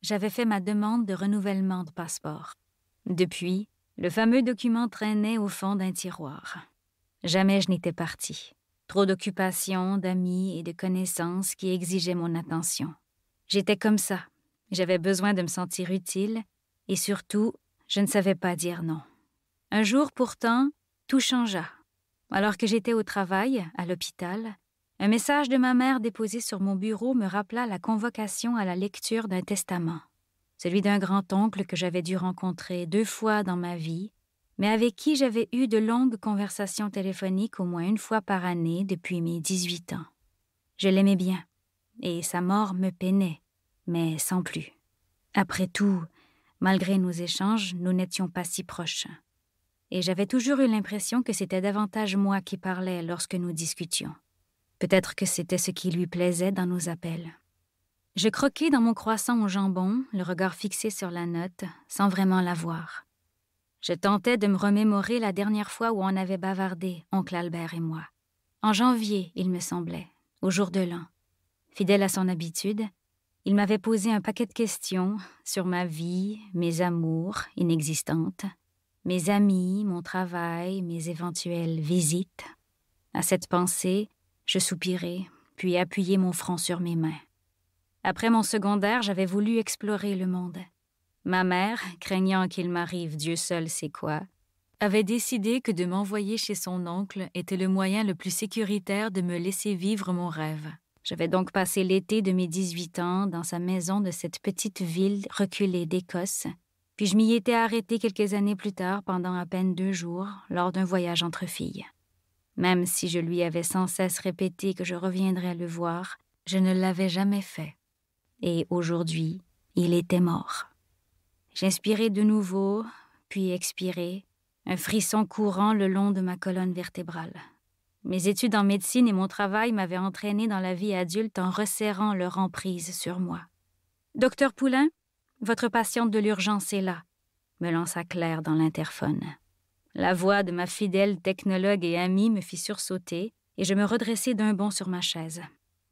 j'avais fait ma demande de renouvellement de passeport. Depuis, le fameux document traînait au fond d'un tiroir. Jamais je n'étais partie. Trop d'occupations, d'amis et de connaissances qui exigeaient mon attention. J'étais comme ça. J'avais besoin de me sentir utile et surtout, je ne savais pas dire non. Un jour pourtant, tout changea. Alors que j'étais au travail, à l'hôpital, un message de ma mère déposé sur mon bureau me rappela la convocation à la lecture d'un testament. Celui d'un grand-oncle que j'avais dû rencontrer 2 fois dans ma vie, mais avec qui j'avais eu de longues conversations téléphoniques au moins 1 fois par année depuis mes 18 ans. Je l'aimais bien, et sa mort me peinait, mais sans plus. Après tout, malgré nos échanges, nous n'étions pas si proches. Et j'avais toujours eu l'impression que c'était davantage moi qui parlais lorsque nous discutions. Peut-être que c'était ce qui lui plaisait dans nos appels. Je croquais dans mon croissant au jambon, le regard fixé sur la note, sans vraiment la voir. Je tentais de me remémorer la dernière fois où on avait bavardé, oncle Albert et moi. En janvier, il me semblait, au jour de l'an. Fidèle à son habitude, il m'avait posé un paquet de questions sur ma vie, mes amours inexistantes, mes amis, mon travail, mes éventuelles visites. À cette pensée, je soupirai, puis appuyai mon front sur mes mains. Après mon secondaire, j'avais voulu explorer le monde. Ma mère, craignant qu'il m'arrive Dieu seul sait quoi, avait décidé que de m'envoyer chez son oncle était le moyen le plus sécuritaire de me laisser vivre mon rêve. J'avais donc passé l'été de mes 18 ans dans sa maison de cette petite ville reculée d'Écosse, puis je m'y étais arrêtée quelques années plus tard pendant à peine 2 jours lors d'un voyage entre filles. Même si je lui avais sans cesse répété que je reviendrais le voir, je ne l'avais jamais fait. Et aujourd'hui, il était mort. J'inspirais de nouveau, puis expirais, un frisson courant le long de ma colonne vertébrale. Mes études en médecine et mon travail m'avaient entraînée dans la vie adulte en resserrant leur emprise sur moi. « Docteur Poulain, votre patiente de l'urgence est là », me lança Claire dans l'interphone. La voix de ma fidèle technologue et amie me fit sursauter et je me redressai d'un bond sur ma chaise.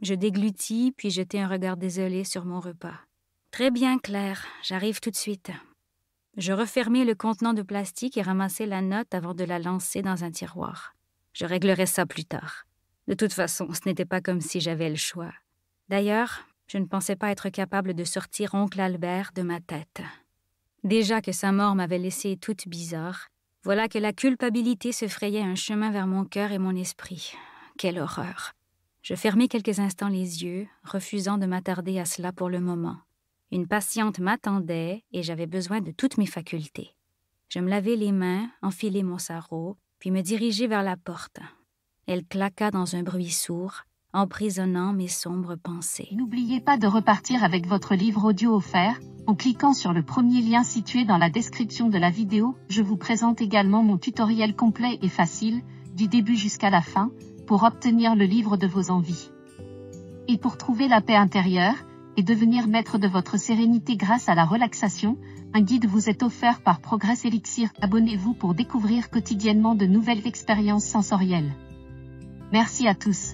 Je déglutis puis jetai un regard désolé sur mon repas. « Très bien, Claire, j'arrive tout de suite. » Je refermai le contenant de plastique et ramassai la note avant de la lancer dans un tiroir. Je réglerai ça plus tard. De toute façon, ce n'était pas comme si j'avais le choix. D'ailleurs, je ne pensais pas être capable de sortir oncle Albert de ma tête. Déjà que sa mort m'avait laissée toute bizarre, voilà que la culpabilité se frayait un chemin vers mon cœur et mon esprit. Quelle horreur! Je fermai quelques instants les yeux, refusant de m'attarder à cela pour le moment. Une patiente m'attendait et j'avais besoin de toutes mes facultés. Je me lavai les mains, enfilai mon sarrau, puis me dirigeai vers la porte. Elle claqua dans un bruit sourd, emprisonnant mes sombres pensées. N'oubliez pas de repartir avec votre livre audio offert, en cliquant sur le premier lien situé dans la description de la vidéo. Je vous présente également mon tutoriel complet et facile, du début jusqu'à la fin, pour obtenir le livre de vos envies. Et pour trouver la paix intérieure, et devenir maître de votre sérénité grâce à la relaxation, un guide vous est offert par Progress Elixir. Abonnez-vous pour découvrir quotidiennement de nouvelles expériences sensorielles. Merci à tous.